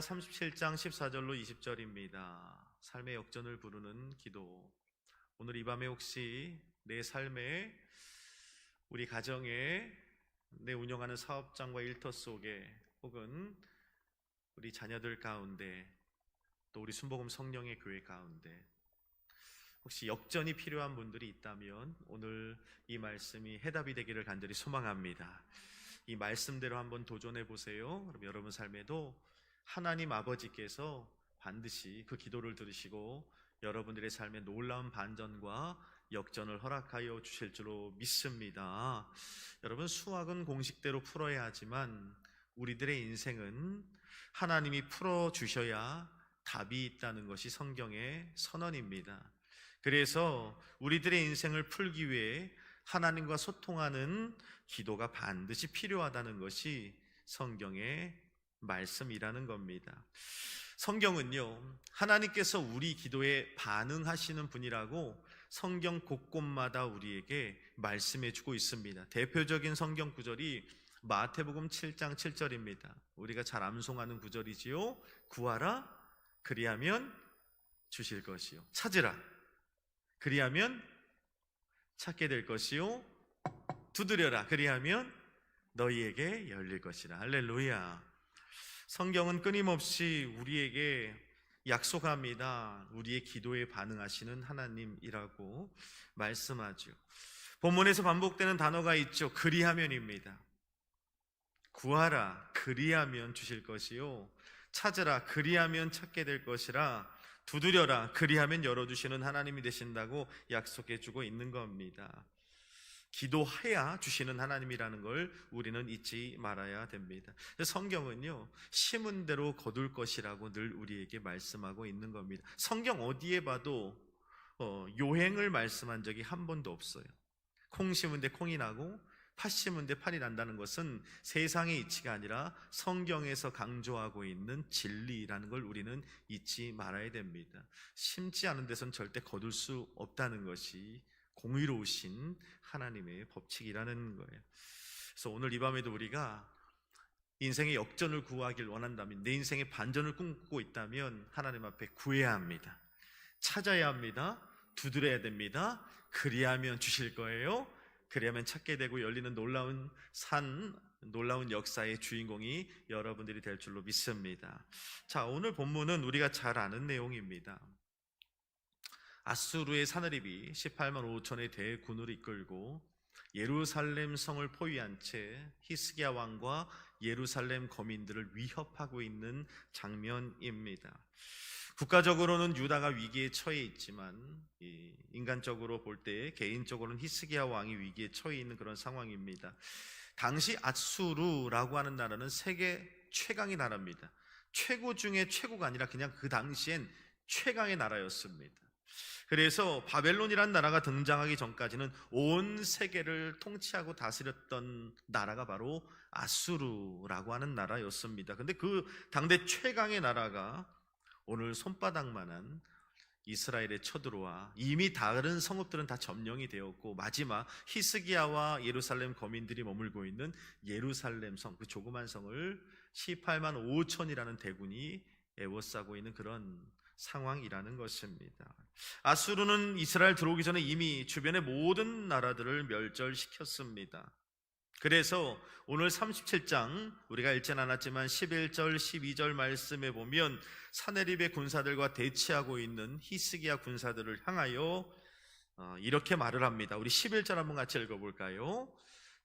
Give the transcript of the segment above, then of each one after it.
37장 14절로 20절입니다. 삶의 역전을 부르는 기도. 오늘 이 밤에 혹시 내 삶에, 우리 가정에, 내 운영하는 사업장과 일터 속에, 혹은 우리 자녀들 가운데, 또 우리 순복음 성령의 교회 가운데 혹시 역전이 필요한 분들이 있다면 오늘 이 말씀이 해답이 되기를 간절히 소망합니다. 이 말씀대로 한번 도전해 보세요. 그럼 여러분 삶에도 하나님 아버지께서 반드시 그 기도를 들으시고 여러분들의 삶에 놀라운 반전과 역전을 허락하여 주실 줄로 믿습니다. 여러분, 수학은 공식대로 풀어야 하지만 우리들의 인생은 하나님이 풀어주셔야 답이 있다는 것이 성경의 선언입니다. 그래서 우리들의 인생을 풀기 위해 하나님과 소통하는 기도가 반드시 필요하다는 것이 성경의 말씀이라는 겁니다. 성경은요, 하나님께서 우리 기도에 반응하시는 분이라고 성경 곳곳마다 우리에게 말씀해 주고 있습니다. 대표적인 성경 구절이 마태복음 7장 7절입니다. 우리가 잘 암송하는 구절이지요. 구하라, 그리하면 주실 것이요. 찾으라, 그리하면 찾게 될 것이요. 두드려라, 그리하면 너희에게 열릴 것이라. 할렐루야. 성경은 끊임없이 우리에게 약속합니다. 우리의 기도에 반응하시는 하나님이라고 말씀하죠. 본문에서 반복되는 단어가 있죠. 그리하면입니다. 구하라, 그리하면 주실 것이요. 찾으라, 그리하면 찾게 될 것이라. 두드려라, 그리하면 열어주시는 하나님이 되신다고 약속해주고 있는 겁니다. 기도해야 주시는 하나님이라는 걸 우리는 잊지 말아야 됩니다. 성경은요, 심은 대로 거둘 것이라고 늘 우리에게 말씀하고 있는 겁니다. 성경 어디에 봐도 요행을 말씀한 적이 한 번도 없어요. 콩 심은 데 콩이 나고 팥 심은 데 팥이 난다는 것은 세상의 이치가 아니라 성경에서 강조하고 있는 진리라는 걸 우리는 잊지 말아야 됩니다. 심지 않은 데선 절대 거둘 수 없다는 것이 공의로우신 하나님의 법칙이라는 거예요. 그래서 오늘 이 밤에도 우리가 인생의 역전을 구하길 원한다면, 내 인생의 반전을 꿈꾸고 있다면 하나님 앞에 구해야 합니다. 찾아야 합니다. 두드려야 됩니다. 그리하면 주실 거예요. 그리하면 찾게 되고 열리는 놀라운 놀라운 역사의 주인공이 여러분들이 될 줄로 믿습니다. 자, 오늘 본문은 우리가 잘 아는 내용입니다. 아수르의 사느립이 18만 5천의 대군을 이끌고 예루살렘 성을 포위한 채 히스기야 왕과 예루살렘 거민들을 위협하고 있는 장면입니다. 국가적으로는 유다가 위기에 처해 있지만 인간적으로 볼 때 개인적으로는 히스기야 왕이 위기에 처해 있는 그런 상황입니다. 당시 아수르라고 하는 나라는 세계 최강의 나라입니다. 최고 중에 최고가 아니라 그냥 그 당시엔 최강의 나라였습니다. 그래서 바벨론이라는 나라가 등장하기 전까지는 온 세계를 통치하고 다스렸던 나라가 바로 아수르라고 하는 나라였습니다. 근데 그 당대 최강의 나라가 오늘 손바닥만한 이스라엘에 쳐들어와 이미 다른 성읍들은 다 점령이 되었고 마지막 히스기야와 예루살렘 거민들이 머물고 있는 예루살렘 성, 그 조그만 성을 18만 5천이라는 대군이 에워싸고 있는 그런 상황이라는 것입니다. 아수르는 이스라엘 들어오기 전에 이미 주변의 모든 나라들을 멸절시켰습니다. 그래서 오늘 37장 우리가 읽지는 않았지만 11절 12절 말씀에 보면 사네립의 군사들과 대치하고 있는 히스기야 군사들을 향하여 이렇게 말을 합니다. 우리 11절 한번 같이 읽어볼까요?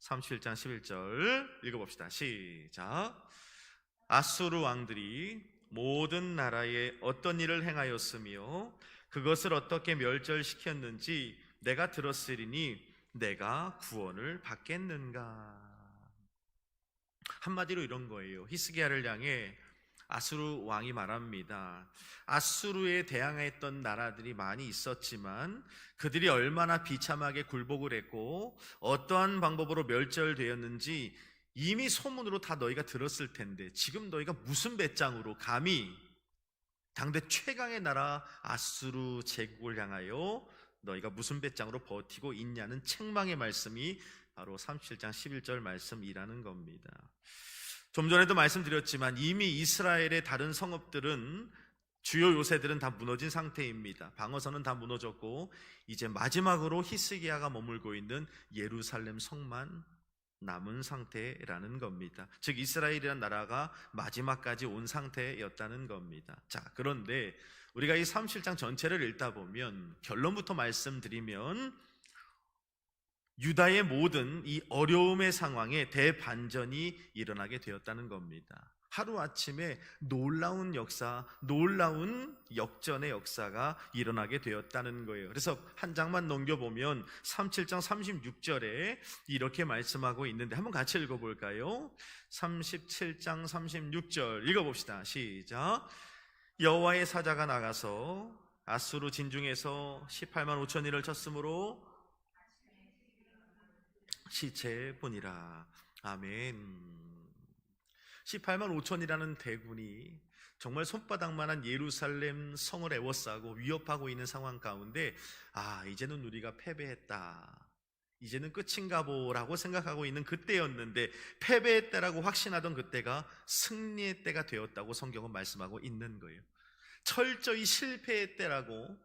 37장 11절 읽어봅시다. 시작. 아수르 왕들이 모든 나라에 어떤 일을 행하였으며 그것을 어떻게 멸절시켰는지 내가 들었으리니 내가 구원을 받겠는가. 한마디로 이런 거예요. 히스기야를 향해 아수르 왕이 말합니다. 아수르에 대항했던 나라들이 많이 있었지만 그들이 얼마나 비참하게 굴복을 했고 어떠한 방법으로 멸절되었는지 이미 소문으로 다 너희가 들었을 텐데 지금 너희가 무슨 배짱으로 감히 당대 최강의 나라 아수르 제국을 향하여 너희가 무슨 배짱으로 버티고 있냐는 책망의 말씀이 바로 37장 11절 말씀이라는 겁니다. 좀 전에도 말씀드렸지만 이미 이스라엘의 다른 성읍들은, 주요 요새들은 다 무너진 상태입니다. 방어선은 다 무너졌고 이제 마지막으로 히스기야가 머물고 있는 예루살렘 성만 남은 상태라는 겁니다. 즉 이스라엘이라는 나라가 마지막까지 온 상태였다는 겁니다. 자, 그런데 우리가 이 37장 전체를 읽다 보면, 결론부터 말씀드리면, 유다의 모든 이 어려움의 상황에 대반전이 일어나게 되었다는 겁니다. 하루아침에 놀라운 역사, 놀라운 역전의 역사가 일어나게 되었다는 거예요. 그래서 한 장만 넘겨보면 37장 36절에 이렇게 말씀하고 있는데, 한번 같이 읽어볼까요? 37장 36절 읽어봅시다. 시작. 여호와의 사자가 나가서 아수르 진중에서 18만 5천인을 쳤으므로 시체뿐이라. 아멘. 18만 5천이라는 대군이 정말 손바닥만한 예루살렘 성을 에워싸고 위협하고 있는 상황 가운데, 이제는 우리가 패배했다, 이제는 끝인가 보라고 생각하고 있는 그때였는데, 패배했다라고 확신하던 그때가 승리의 때가 되었다고 성경은 말씀하고 있는 거예요. 철저히 실패의 때라고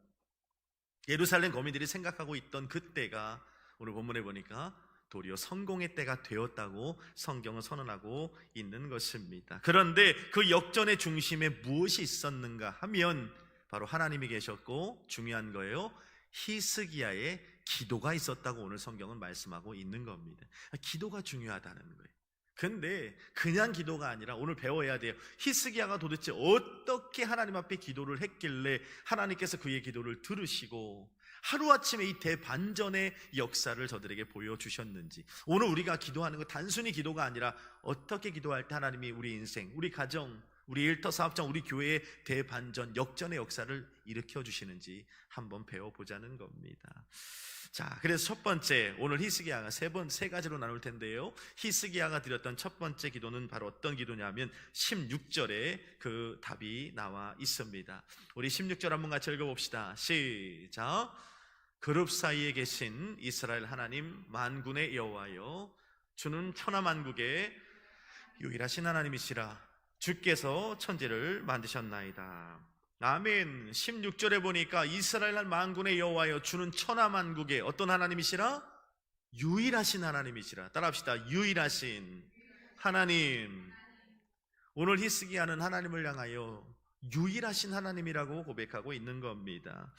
예루살렘 거민들이 생각하고 있던 그때가 오늘 본문에 보니까 도리어 성공의 때가 되었다고 성경은 선언하고 있는 것입니다. 그런데 그 역전의 중심에 무엇이 있었는가 하면 바로 하나님이 계셨고, 중요한 거예요, 히스기야의 기도가 있었다고 오늘 성경은 말씀하고 있는 겁니다. 기도가 중요하다는 거예요. 근데 그냥 기도가 아니라 오늘 배워야 돼요. 히스기야가 도대체 어떻게 하나님 앞에 기도를 했길래 하나님께서 그의 기도를 들으시고 하루아침에 이 대반전의 역사를 저들에게 보여주셨는지, 오늘 우리가 기도하는 거 단순히 기도가 아니라 어떻게 기도할 때 하나님이 우리 인생, 우리 가정, 우리 일터 사업장, 우리 교회의 대반전, 역전의 역사를 일으켜 주시는지 한번 배워보자는 겁니다. 자, 그래서 첫 번째, 오늘 히스기야가 세 가지로 나눌 텐데요, 히스기야가 드렸던 첫 번째 기도는 바로 어떤 기도냐면 16절에 그 답이 나와 있습니다. 우리 16절 한번 같이 읽어봅시다. 시작. 그룹 사이에 계신 이스라엘 하나님 만군의 여호와여, 주는 천하만국의 유일하신 하나님이시라. 주께서 천지를 만드셨나이다. 아멘. 16절에 보니까 이스라엘 만군의 여호와여, 주는 천하만국의 어떤 하나님이시라? 유일하신 하나님이시라. 따라합시다. 유일하신 하나님. 오늘 히스기야는 하나님을 향하여 유일하신 하나님이라고 고백하고 있는 겁니다.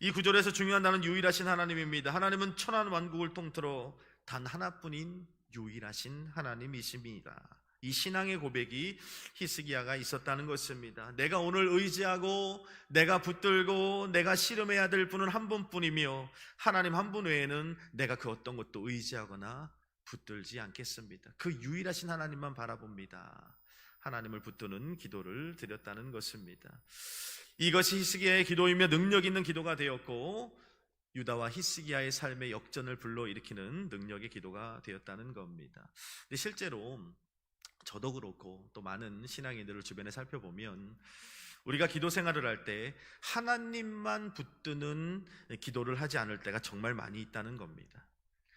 이 구절에서 중요한 단어는 유일하신 하나님입니다. 하나님은 천하만국을 통틀어 단 하나뿐인 유일하신 하나님이십니다. 이 신앙의 고백이 히스기야가 있었다는 것입니다. 내가 오늘 의지하고 내가 붙들고 내가 씨름해야 될 분은 한 분뿐이며, 하나님 한 분 외에는 내가 그 어떤 것도 의지하거나 붙들지 않겠습니다. 그 유일하신 하나님만 바라봅니다. 하나님을 붙드는 기도를 드렸다는 것입니다. 이것이 히스기야의 기도이며 능력 있는 기도가 되었고, 유다와 히스기야의 삶의 역전을 불러일으키는 능력의 기도가 되었다는 겁니다. 근데 실제로 저도 그렇고 또 많은 신앙인들을 주변에 살펴보면, 우리가 기도 생활을 할 때 하나님만 붙드는 기도를 하지 않을 때가 정말 많이 있다는 겁니다.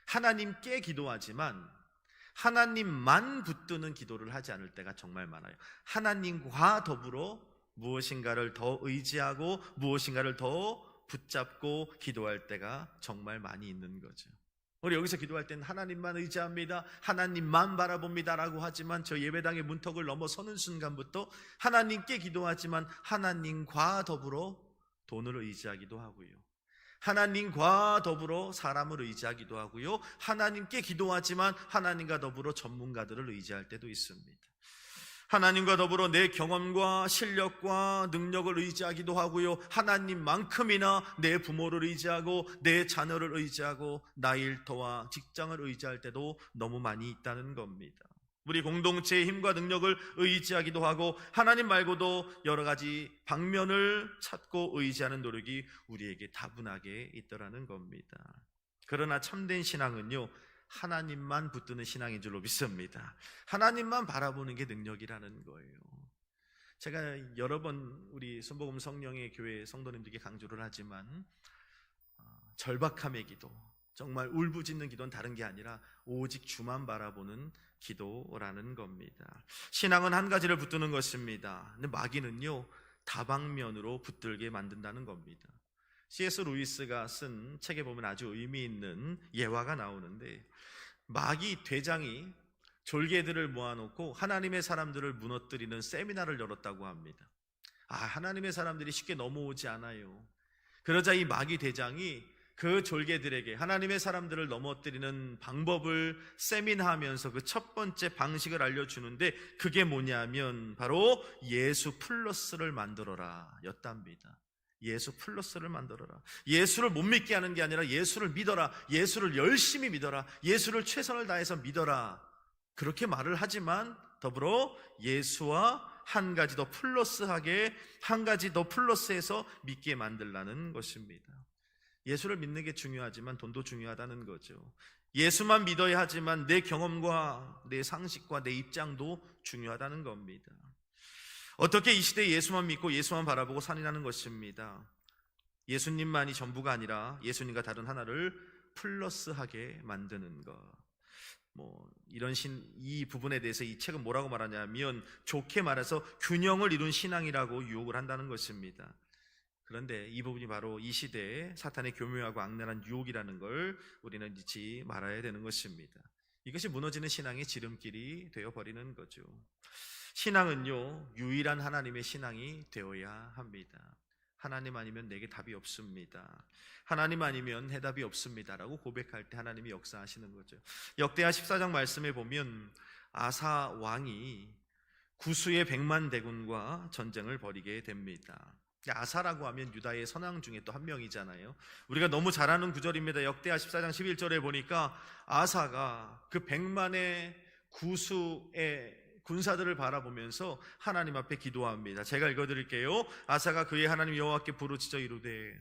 하나님께 기도하지만 하나님만 붙드는 기도를 하지 않을 때가 정말 많아요. 하나님과 더불어 무엇인가를 더 의지하고 무엇인가를 더 붙잡고 기도할 때가 정말 많이 있는 거죠. 우리 여기서 기도할 때는 하나님만 의지합니다, 하나님만 바라봅니다 라고 하지만, 저 예배당의 문턱을 넘어서는 순간부터 하나님께 기도하지만 하나님과 더불어 돈을 의지하기도 하고요, 하나님과 더불어 사람을 의지하기도 하고요, 하나님께 기도하지만 하나님과 더불어 전문가들을 의지할 때도 있습니다. 하나님과 더불어 내 경험과 실력과 능력을 의지하기도 하고요, 하나님만큼이나 내 부모를 의지하고 내 자녀를 의지하고 나의 일터와 직장을 의지할 때도 너무 많이 있다는 겁니다. 우리 공동체의 힘과 능력을 의지하기도 하고 하나님 말고도 여러 가지 방면을 찾고 의지하는 노력이 우리에게 다분하게 있더라는 겁니다. 그러나 참된 신앙은요, 하나님만 붙드는 신앙인 줄로 믿습니다. 하나님만 바라보는 게 능력이라는 거예요. 제가 여러 번 우리 순복음 성령의 교회 성도님들께 강조를 하지만, 절박함의 기도, 정말 울부짖는 기도는 다른 게 아니라 오직 주만 바라보는 기도라는 겁니다. 신앙은 한 가지를 붙드는 것입니다. 근데 마귀는요, 다방면으로 붙들게 만든다는 겁니다. C.S. 루이스가 쓴 책에 보면 아주 의미 있는 예화가 나오는데, 마귀 대장이 졸개들을 모아놓고 하나님의 사람들을 무너뜨리는 세미나를 열었다고 합니다. 하나님의 사람들이 쉽게 넘어오지 않아요. 그러자 이 마귀 대장이 그 졸개들에게 하나님의 사람들을 넘어뜨리는 방법을 세미나하면서 그 첫 번째 방식을 알려주는데, 그게 뭐냐면 바로 예수 플러스를 만들어라 였답니다. 예수 플러스를 만들어라. 예수를 못 믿게 하는 게 아니라 예수를 믿어라. 예수를 열심히 믿어라. 예수를 최선을 다해서 믿어라. 그렇게 말을 하지만 더불어 예수와 한 가지 더 플러스하게, 한 가지 더 플러스해서 믿게 만들라는 것입니다. 예수를 믿는 게 중요하지만 돈도 중요하다는 거죠. 예수만 믿어야 하지만 내 경험과 내 상식과 내 입장도 중요하다는 겁니다. 어떻게 이 시대에 예수만 믿고 예수만 바라보고 살이라는 것입니다. 예수님만이 전부가 아니라 예수님과 다른 하나를 플러스하게 만드는 것. 이 부분에 대해서 이 책은 뭐라고 말하냐면, 좋게 말해서 균형을 이룬 신앙이라고 유혹을 한다는 것입니다. 그런데 이 부분이 바로 이 시대에 사탄의 교묘하고 악랄한 유혹이라는 걸 우리는 잊지 말아야 되는 것입니다. 이것이 무너지는 신앙의 지름길이 되어버리는 거죠. 신앙은요, 유일한 하나님의 신앙이 되어야 합니다. 하나님 아니면 내게 답이 없습니다. 하나님 아니면 해답이 없습니다라고 고백할 때 하나님이 역사하시는 거죠. 역대하 14장 말씀에 보면 아사 왕이 구수의 100만 대군과 전쟁을 벌이게 됩니다. 아사라고 하면 유다의 선왕 중에 또 한 명이잖아요. 우리가 너무 잘 아는 구절입니다. 역대하 14장 11절에 보니까 아사가 그 100만의 구수의 군사들을 바라보면서 하나님 앞에 기도합니다. 제가 읽어드릴게요. 아사가 그의 하나님 여호와께 부르짖어 이르되,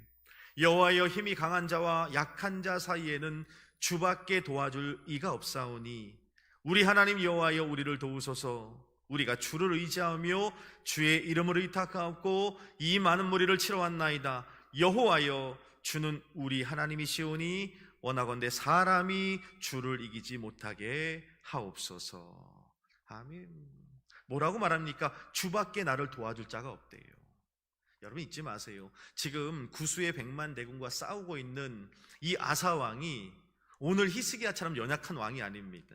여호와여, 힘이 강한 자와 약한 자 사이에는 주밖에 도와줄 이가 없사오니 우리 하나님 여호와여, 우리를 도우소서. 우리가 주를 의지하며 주의 이름을 의탁하고 이 많은 무리를 치러 왔나이다. 여호와여, 주는 우리 하나님이시오니 원하건대 사람이 주를 이기지 못하게 하옵소서. 아멘. 뭐라고 말합니까? 주밖에 나를 도와줄 자가 없대요. 여러분 잊지 마세요. 지금 구수의 100만 대군과 싸우고 있는 이 아사 왕이 오늘 히스기야처럼 연약한 왕이 아닙니다.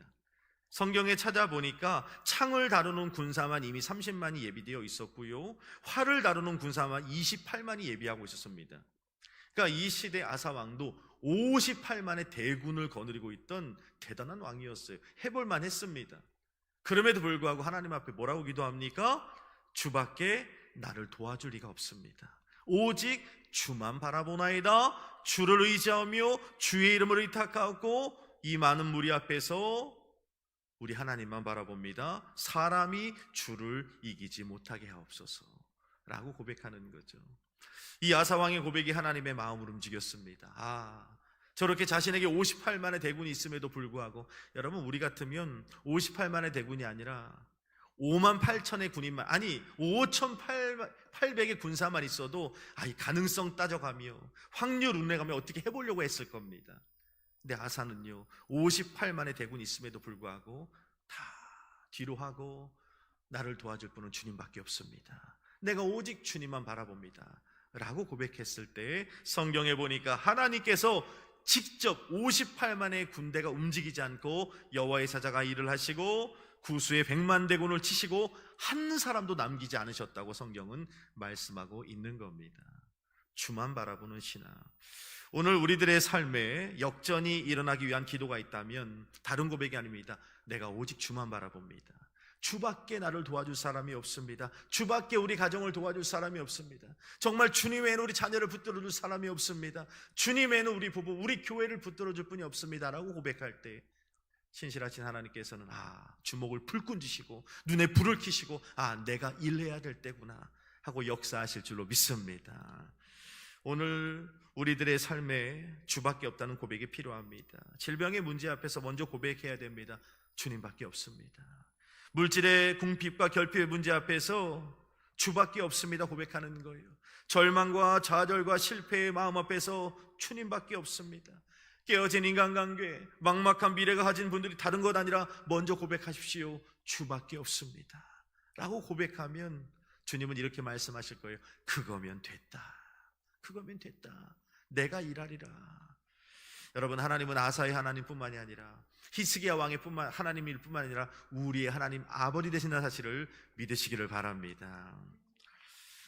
성경에 찾아보니까 창을 다루는 군사만 이미 30만이 예비되어 있었고요, 활을 다루는 군사만 28만이 예비하고 있었습니다. 그러니까 이 시대 아사 왕도 58만의 대군을 거느리고 있던 대단한 왕이었어요. 해볼만 했습니다. 그럼에도 불구하고 하나님 앞에 뭐라고 기도합니까? 주밖에 나를 도와줄 리가 없습니다. 오직 주만 바라보나이다. 주를 의지하며 주의 이름을 의탁하고 이 많은 무리 앞에서 우리 하나님만 바라봅니다. 사람이 주를 이기지 못하게 하옵소서 라고 고백하는 거죠. 이 아사왕의 고백이 하나님의 마음을 움직였습니다. 저렇게 자신에게 58만의 대군이 있음에도 불구하고, 여러분 우리 같으면 58만의 대군이 아니라 5만 8천의 군인만, 아니 5,800의 군사만 있어도 이 가능성 따져가며 확률 운내가며 어떻게 해보려고 했을 겁니다. 근데 아사는요, 58만의 대군이 있음에도 불구하고 다 뒤로 하고, 나를 도와줄 분은 주님밖에 없습니다. 내가 오직 주님만 바라봅니다 라고 고백했을 때 성경에 보니까 하나님께서 직접 58만의 군대가 움직이지 않고 여호와의 사자가 일을 하시고 구수의 100만 대군을 치시고 한 사람도 남기지 않으셨다고 성경은 말씀하고 있는 겁니다. 주만 바라보는 신앙. 오늘 우리들의 삶에 역전이 일어나기 위한 기도가 있다면 다른 고백이 아닙니다. 내가 오직 주만 바라봅니다. 주밖에 나를 도와줄 사람이 없습니다. 주밖에 우리 가정을 도와줄 사람이 없습니다. 정말 주님 외에는 우리 자녀를 붙들어줄 사람이 없습니다. 주님 외에는 우리 부부, 우리 교회를 붙들어줄 분이 없습니다 라고 고백할 때 신실하신 하나님께서는 주먹을 불끈 쥐시고 눈에 불을 켜시고 내가 일해야 될 때구나 하고 역사하실 줄로 믿습니다. 오늘 우리들의 삶에 주밖에 없다는 고백이 필요합니다. 질병의 문제 앞에서 먼저 고백해야 됩니다. 주님밖에 없습니다. 물질의 궁핍과 결핍의 문제 앞에서 주밖에 없습니다 고백하는 거예요. 절망과 좌절과 실패의 마음 앞에서 주님밖에 없습니다. 깨어진 인간관계, 막막한 미래가 가진 분들이 다른 것 아니라 먼저 고백하십시오. 주밖에 없습니다 라고 고백하면 주님은 이렇게 말씀하실 거예요. 그거면 됐다. 그거면 됐다. 내가 일하리라. 여러분, 하나님은 아사의 하나님뿐만이 아니라 히스기야 왕의 하나님일 뿐만 아니라 우리의 하나님 아버지 되신다는 사실을 믿으시기를 바랍니다.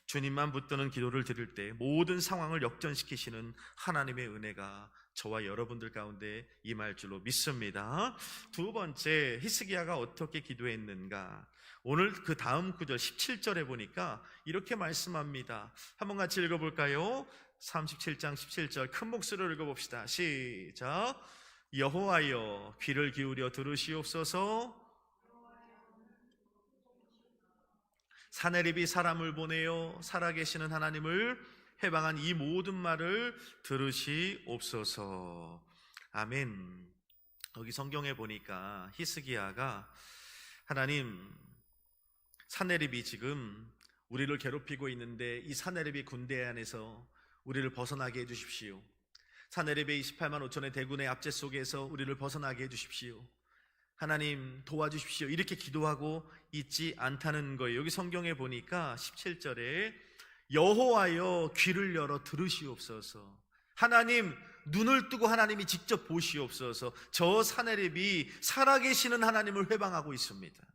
주님만 붙드는 기도를 드릴 때 모든 상황을 역전시키시는 하나님의 은혜가 저와 여러분들 가운데 임할 줄로 믿습니다. 두 번째, 히스기야가 어떻게 기도했는가? 오늘 그 다음 구절 17절에 보니까 이렇게 말씀합니다. 한번 같이 읽어볼까요? 37장 17절 큰 목소리로 읽어봅시다. 시작. 여호와여 귀를 기울여 들으시옵소서. 사내립이 사람을 보내어 살아계시는 하나님을 해방한 이 모든 말을 들으시옵소서. 아멘. 여기 성경에 보니까 히스기야가 하나님, 사내립이 지금 우리를 괴롭히고 있는데 이 사내립이 군대 안에서 우리를 벗어나게 해주십시오. 사내립의 28만 5천의 대군의 압제 속에서 우리를 벗어나게 해주십시오. 하나님 도와주십시오. 이렇게 기도하고 있지 않다는 거예요. 여기 성경에 보니까 17절에 여호와여 귀를 열어 들으시옵소서. 하나님 눈을 뜨고 하나님이 직접 보시옵소서. 저 사내립이 살아계시는 하나님을 회방하고 있습니다.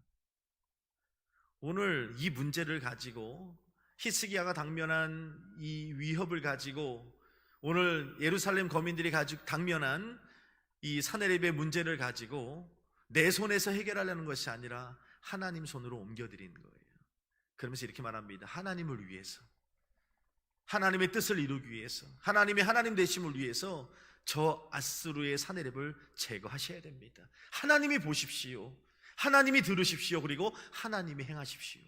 오늘 이 문제를 가지고 히스기야가 당면한 이 위협을 가지고 오늘 예루살렘 거민들이 당면한 이 사내립의 문제를 가지고 내 손에서 해결하려는 것이 아니라 하나님 손으로 옮겨드리는 거예요. 그러면서 이렇게 말합니다. 하나님을 위해서, 하나님의 뜻을 이루기 위해서, 하나님의 하나님 되심을 위해서 저 아스루의 사내립을 제거하셔야 됩니다. 하나님이 보십시오. 하나님이 들으십시오. 그리고 하나님이 행하십시오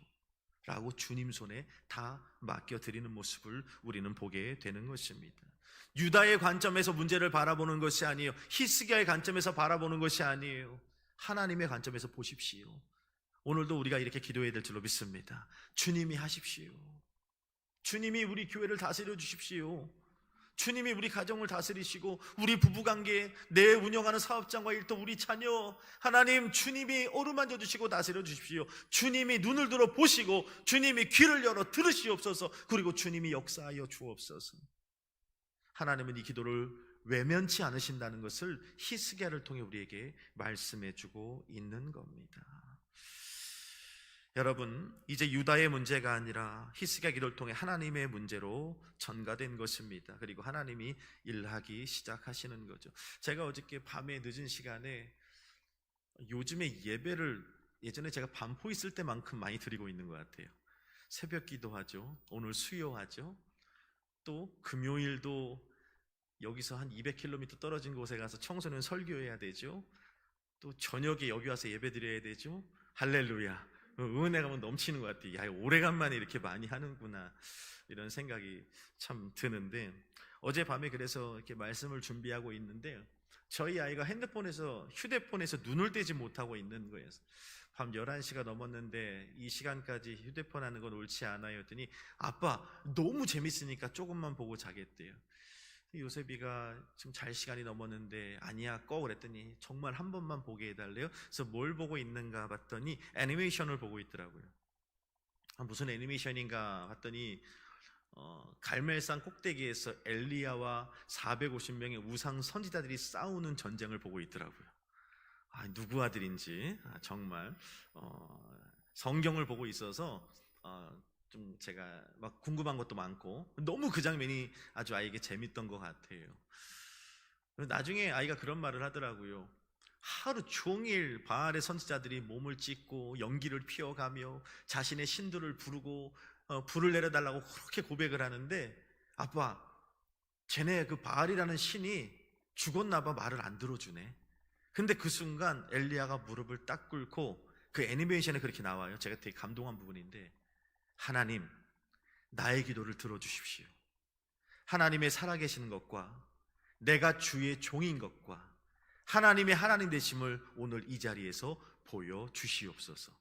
라고 주님 손에 다 맡겨드리는 모습을 우리는 보게 되는 것입니다. 유다의 관점에서 문제를 바라보는 것이 아니에요. 히스기야의 관점에서 바라보는 것이 아니에요. 하나님의 관점에서 보십시오. 오늘도 우리가 이렇게 기도해야 될 줄로 믿습니다. 주님이 하십시오. 주님이 우리 교회를 다스려 주십시오. 주님이 우리 가정을 다스리시고 우리 부부관계, 내 운영하는 사업장과 일터, 우리 자녀, 하나님 주님이 어루만져 주시고 다스려 주십시오. 주님이 눈을 들어 보시고 주님이 귀를 열어 들으시옵소서. 그리고 주님이 역사하여 주옵소서. 하나님은 이 기도를 외면치 않으신다는 것을 히스기야를 통해 우리에게 말씀해 주고 있는 겁니다. 여러분, 이제 유다의 문제가 아니라 히스기야 기도를 통해 하나님의 문제로 전가된 것입니다. 그리고 하나님이 일하기 시작하시는 거죠. 제가 어저께 밤에 늦은 시간에 요즘에 예배를 예전에 제가 반포 있을 때만큼 많이 드리고 있는 것 같아요. 새벽 기도하죠. 오늘 수요하죠. 또 금요일도 여기서 한 200km 떨어진 곳에 가서 청소년 설교해야 되죠. 또 저녁에 여기 와서 예배 드려야 되죠. 할렐루야. 은혜가 넘치는 것 같아요. 야, 오래간만에 이렇게 많이 하는구나 이런 생각이 참 드는데, 어젯밤에 그래서 이렇게 말씀을 준비하고 있는데 저희 아이가 휴대폰에서 눈을 떼지 못하고 있는 거예요. 밤 11시가 넘었는데 이 시간까지 휴대폰 하는 건 옳지 않아요 했더니 아빠 너무 재밌으니까 조금만 보고 자겠대요. 요셉이가 지금 잘 시간이 넘었는데 아니야 꺼 그랬더니 정말 한 번만 보게 해달래요. 그래서 뭘 보고 있는가 봤더니 애니메이션을 보고 있더라고요. 무슨 애니메이션인가 봤더니 갈멜산 꼭대기에서 엘리야와 450명의 우상 선지자들이 싸우는 전쟁을 보고 있더라고요. 누구 아들인지 정말 성경을 보고 있어서 좀 제가 막 궁금한 것도 많고 너무 그 장면이 아주 아이에게 재밌던 것 같아요. 나중에 아이가 그런 말을 하더라고요. 하루 종일 바알의 선지자들이 몸을 찢고 연기를 피워가며 자신의 신들을 부르고 불을 내려달라고 그렇게 고백을 하는데 아빠 쟤네 그 바알이라는 신이 죽었나 봐 말을 안 들어주네. 근데 그 순간 엘리야가 무릎을 딱 꿇고, 그 애니메이션에 그렇게 나와요. 제가 되게 감동한 부분인데, 하나님 나의 기도를 들어주십시오. 하나님의 살아계시는 것과 내가 주의 종인 것과 하나님의 하나님 되심을 오늘 이 자리에서 보여주시옵소서.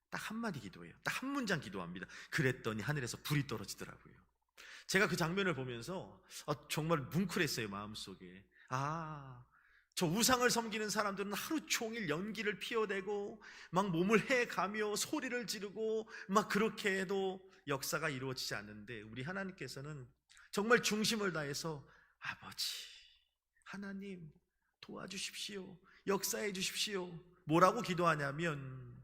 딱 한마디 기도해요. 딱 한 문장 기도합니다. 그랬더니 하늘에서 불이 떨어지더라고요. 제가 그 장면을 보면서 정말 뭉클했어요. 마음속에 저 우상을 섬기는 사람들은 하루 종일 연기를 피워대고 막 몸을 해가며 소리를 지르고 막 그렇게 해도 역사가 이루어지지 않는데, 우리 하나님께서는 정말 중심을 다해서 아버지 하나님 도와주십시오, 역사해 주십시오. 뭐라고 기도하냐면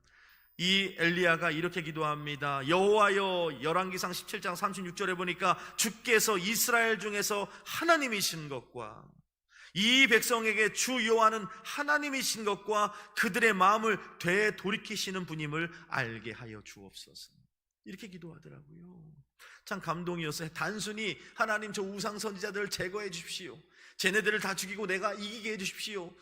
이 엘리야가 이렇게 기도합니다. 여호와여, 열왕기상 17장 36절에 보니까 주께서 이스라엘 중에서 하나님이신 것과 이 백성에게 주 여호와는 하나님이신 것과 그들의 마음을 되돌이키시는 분임을 알게 하여 주옵소서. 이렇게 기도하더라고요. 참 감동이었어요. 단순히 하나님 저 우상 선지자들을 제거해 주십시오, 쟤네들을 다 죽이고 내가 이기게 해 주십시오,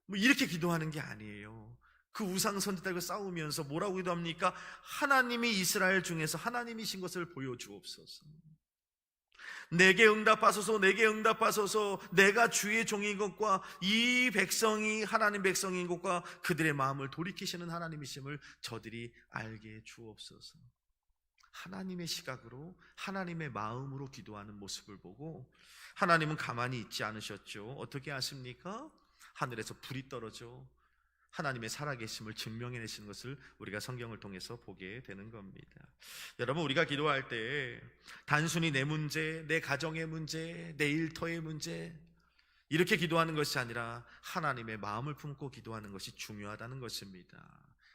뭐 이렇게 기도하는 게 아니에요. 그 우상 선지자들과 싸우면서 뭐라고 기도합니까? 하나님이 이스라엘 중에서 하나님이신 것을 보여주옵소서. 내게 응답하소서, 내게 응답하소서. 내가 주의 종인 것과 이 백성이 하나님 백성인 것과 그들의 마음을 돌이키시는 하나님이심을 저들이 알게 주옵소서. 하나님의 시각으로, 하나님의 마음으로 기도하는 모습을 보고 하나님은 가만히 있지 않으셨죠. 어떻게 하십니까? 하늘에서 불이 떨어져 하나님의 살아계심을 증명해내시는 것을 우리가 성경을 통해서 보게 되는 겁니다. 여러분, 우리가 기도할 때 단순히 내 문제, 내 가정의 문제, 내 일터의 문제 이렇게 기도하는 것이 아니라 하나님의 마음을 품고 기도하는 것이 중요하다는 것입니다.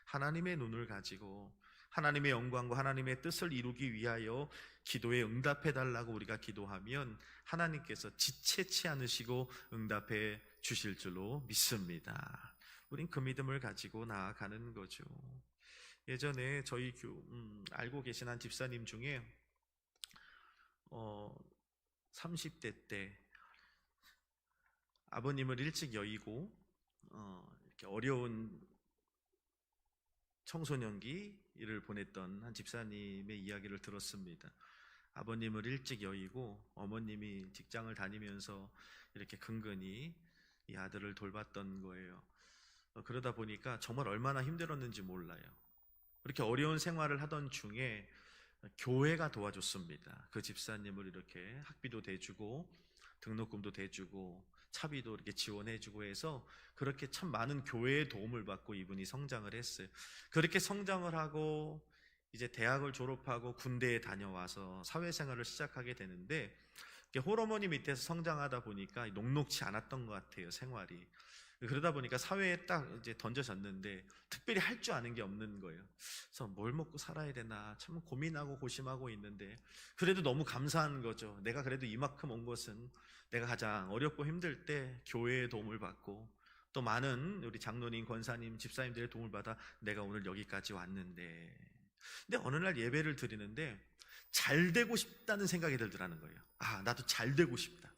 하나님의 눈을 가지고 하나님의 영광과 하나님의 뜻을 이루기 위하여 기도에 응답해 달라고 우리가 기도하면 하나님께서 지체치 않으시고 응답해 주실 줄로 믿습니다. 우린 그 믿음을 가지고 나아가는 거죠. 예전에 저희 알고 계신 한 집사님 중에 30대 때 아버님을 일찍 여의고 이렇게 어려운 청소년기를 보냈던 한 집사님의 이야기를 들었습니다. 아버님을 일찍 여의고 어머님이 직장을 다니면서 이렇게 근근히 이 아들을 돌봤던 거예요. 그러다 보니까 정말 얼마나 힘들었는지 몰라요. 그렇게 어려운 생활을 하던 중에 교회가 도와줬습니다. 그 집사님을 이렇게 학비도 대주고 등록금도 대주고 차비도 이렇게 지원해주고 해서 그렇게 참 많은 교회의 도움을 받고 이분이 성장을 했어요. 그렇게 성장을 하고 이제 대학을 졸업하고 군대에 다녀와서 사회생활을 시작하게 되는데, 홀어머니 밑에서 성장하다 보니까 녹록치 않았던 것 같아요, 생활이. 그러다 보니까 사회에 딱 이제 던져졌는데 특별히 할 줄 아는 게 없는 거예요. 그래서 뭘 먹고 살아야 되나 참 고민하고 고심하고 있는데, 그래도 너무 감사한 거죠. 내가 그래도 이만큼 온 것은 내가 가장 어렵고 힘들 때 교회의 도움을 받고 또 많은 우리 장로님, 권사님, 집사님들의 도움을 받아 내가 오늘 여기까지 왔는데, 근데 어느 날 예배를 드리는데 잘 되고 싶다는 생각이 들더라는 거예요. 나도 잘 되고 싶다.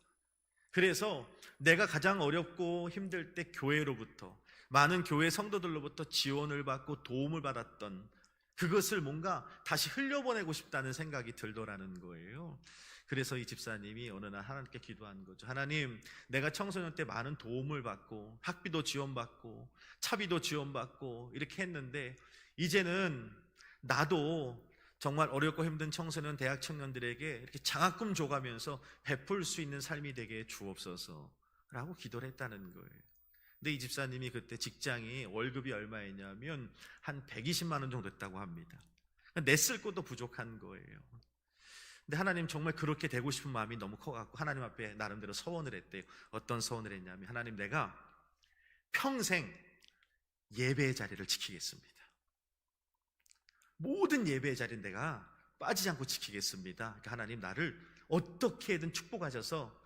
그래서 내가 가장 어렵고 힘들 때 교회로부터, 많은 교회 성도들로부터 지원을 받고 도움을 받았던 그것을 뭔가 다시 흘려보내고 싶다는 생각이 들더라는 거예요. 그래서 이 집사님이 어느 날 하나님께 기도한 거죠. 하나님, 내가 청소년 때 많은 도움을 받고 학비도 지원받고 차비도 지원받고 이렇게 했는데 이제는 나도 정말 어렵고 힘든 청소년, 대학 청년들에게 이렇게 장학금 줘가면서 베풀 수 있는 삶이 되게 주옵소서 라고 기도를 했다는 거예요. 근데 이 집사님이 그때 직장이 월급이 얼마였냐면 한 120만 원 정도 됐다고 합니다. 냈을 것도 부족한 거예요. 근데 하나님, 정말 그렇게 되고 싶은 마음이 너무 커갖고 하나님 앞에 나름대로 서원을 했대요. 어떤 서원을 했냐면, 하나님, 내가 평생 예배의 자리를 지키겠습니다. 모든 예배의 자리는 내가 빠지지 않고 지키겠습니다. 그러니까 하나님, 나를 어떻게든 축복하셔서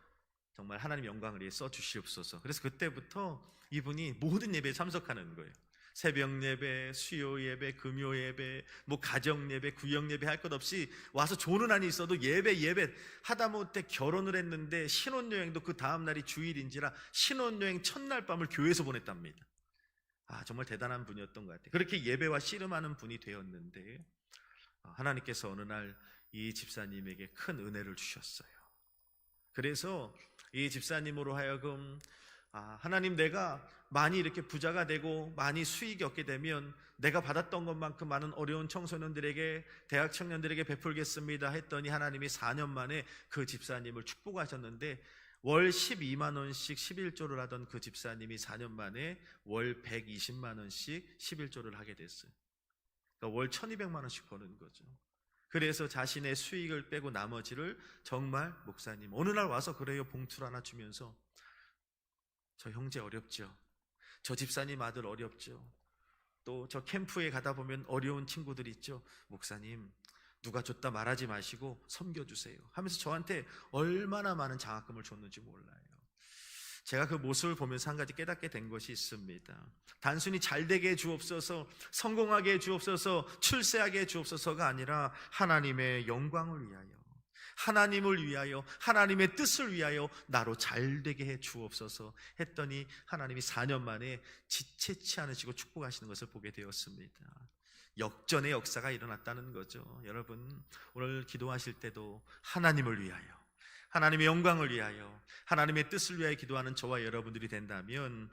정말 하나님 영광을 위해 써주시옵소서. 그래서 그때부터 이분이 모든 예배에 참석하는 거예요. 새벽 예배, 수요 예배, 금요 예배, 뭐 가정 예배, 구역 예배 할 것 없이 와서 조는 한이 있어도 예배 하다못해 결혼을 했는데 신혼여행도 그 다음날이 주일인지라 신혼여행 첫날 밤을 교회에서 보냈답니다. 정말 대단한 분이었던 것 같아요. 그렇게 예배와 씨름하는 분이 되었는데 하나님께서 어느 날 이 집사님에게 큰 은혜를 주셨어요. 그래서 이 집사님으로 하여금 하나님, 내가 많이 이렇게 부자가 되고 많이 수익이 얻게 되면 내가 받았던 것만큼 많은 어려운 청소년들에게, 대학 청년들에게 베풀겠습니다 했더니 하나님이 4년 만에 그 집사님을 축복하셨는데 월 12만 원씩 11조를 하던 그 집사님이 4년 만에 월 120만 원씩 11조를 하게 됐어요. 그러니까 월 1200만 원씩 버는 거죠. 그래서 자신의 수익을 빼고 나머지를 정말 목사님 어느 날 와서 그래요. 봉투를 하나 주면서 저 형제 어렵죠. 저 집사님 아들 어렵죠. 또 저 캠프에 가다 보면 어려운 친구들 있죠. 목사님 누가 줬다 말하지 마시고 섬겨주세요 하면서 저한테 얼마나 많은 장학금을 줬는지 몰라요. 제가 그 모습을 보면서 한 가지 깨닫게 된 것이 있습니다. 단순히 잘되게 해 주옵소서, 성공하게 해 주옵소서, 출세하게 해 주옵소서가 아니라 하나님의 영광을 위하여, 하나님을 위하여, 하나님의 뜻을 위하여 나로 잘되게 해 주옵소서 했더니 하나님이 4년 만에 지체치 않으시고 축복하시는 것을 보게 되었습니다. 역전의 역사가 일어났다는 거죠. 여러분 오늘 기도하실 때도 하나님을 위하여, 하나님의 영광을 위하여, 하나님의 뜻을 위하여 기도하는 저와 여러분들이 된다면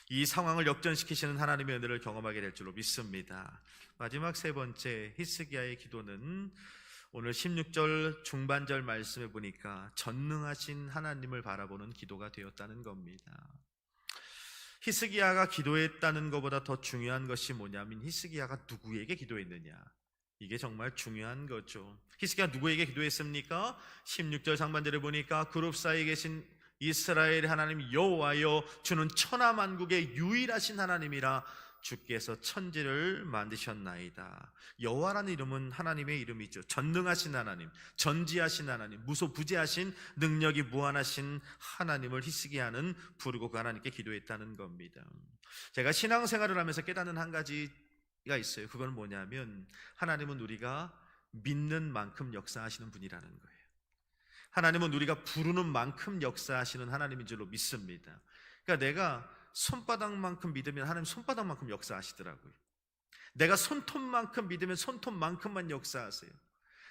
이 상황을 역전시키시는 하나님의 은혜를 경험하게 될 줄로 믿습니다. 마지막 세 번째 히스기야의 기도는 오늘 16절 중반절 말씀에 보니까 전능하신 하나님을 바라보는 기도가 되었다는 겁니다. 히스기야가 기도했다는 것보다 더 중요한 것이 뭐냐면 히스기야가 누구에게 기도했느냐, 이게 정말 중요한 거죠. 히스기야 누구에게 기도했습니까? 16절 상반절에 보니까 그룹 사이에 계신 이스라엘의 하나님 여호와여, 주는 천하만국의 유일하신 하나님이라, 주께서 천지를 만드셨나이다. 여호와라는 이름은 하나님의 이름이죠. 전능하신 하나님, 전지하신 하나님, 무소부재하신 능력이 무한하신 하나님을 히스기야는 부르고 그 하나님께 기도했다는 겁니다. 제가 신앙생활을 하면서 깨닫는 한 가지가 있어요. 그건 뭐냐면 하나님은 우리가 믿는 만큼 역사하시는 분이라는 거예요. 하나님은 우리가 부르는 만큼 역사하시는 하나님인 줄로 믿습니다. 그러니까 내가 손바닥만큼 믿으면 하나님 손바닥만큼 역사하시더라고요. 내가 손톱만큼 믿으면 손톱만큼만 역사하세요.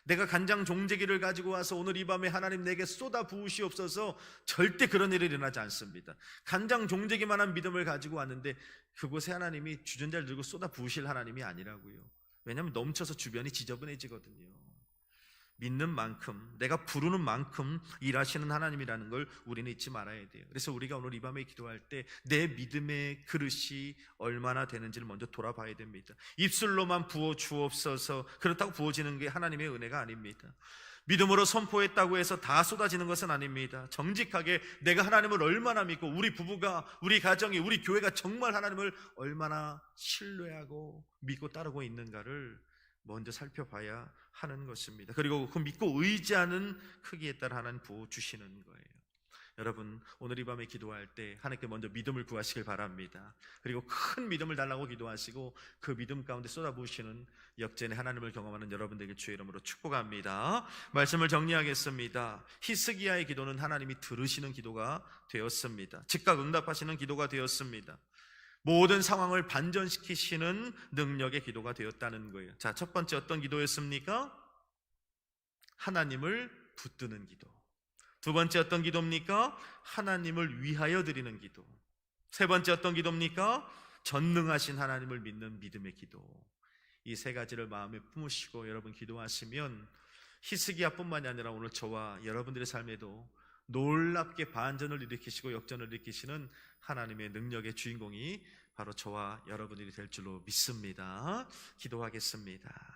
내가 간장 종재기를 가지고 와서 오늘 이 밤에 하나님 내게 쏟아 부으시옵소서, 절대 그런 일이 일어나지 않습니다. 간장 종재기만한 믿음을 가지고 왔는데 그곳에 하나님이 주전자를 들고 쏟아 부으실 하나님이 아니라고요. 왜냐하면 넘쳐서 주변이 지저분해지거든요. 믿는 만큼, 내가 부르는 만큼 일하시는 하나님이라는 걸 우리는 잊지 말아야 돼요. 그래서 우리가 오늘 이 밤에 기도할 때 내 믿음의 그릇이 얼마나 되는지를 먼저 돌아봐야 됩니다. 입술로만 부어 주옵소서, 그렇다고 부어지는 게 하나님의 은혜가 아닙니다. 믿음으로 선포했다고 해서 다 쏟아지는 것은 아닙니다. 정직하게 내가 하나님을 얼마나 믿고, 우리 부부가, 우리 가정이, 우리 교회가 정말 하나님을 얼마나 신뢰하고 믿고 따르고 있는가를 먼저 살펴봐야 하는 것입니다. 그리고 그 믿고 의지하는 크기에 따라 하나님 부어주시는 거예요. 여러분 오늘 이 밤에 기도할 때 하나님께 먼저 믿음을 구하시길 바랍니다. 그리고 큰 믿음을 달라고 기도하시고 그 믿음 가운데 쏟아부으시는 역전의 하나님을 경험하는 여러분들에게 주의 이름으로 축복합니다. 말씀을 정리하겠습니다. 히스기야의 기도는 하나님이 들으시는 기도가 되었습니다. 즉각 응답하시는 기도가 되었습니다. 모든 상황을 반전시키시는 능력의 기도가 되었다는 거예요. 자, 첫 번째 어떤 기도였습니까? 하나님을 붙드는 기도. 두 번째 어떤 기도입니까? 하나님을 위하여 드리는 기도. 세 번째 어떤 기도입니까? 전능하신 하나님을 믿는 믿음의 기도. 이 세 가지를 마음에 품으시고 여러분 기도하시면 히스기야뿐만이 아니라 오늘 저와 여러분들의 삶에도 놀랍게 반전을 일으키시고 역전을 일으키시는 하나님의 능력의 주인공이 바로 저와 여러분들이 될 줄로 믿습니다. 기도하겠습니다.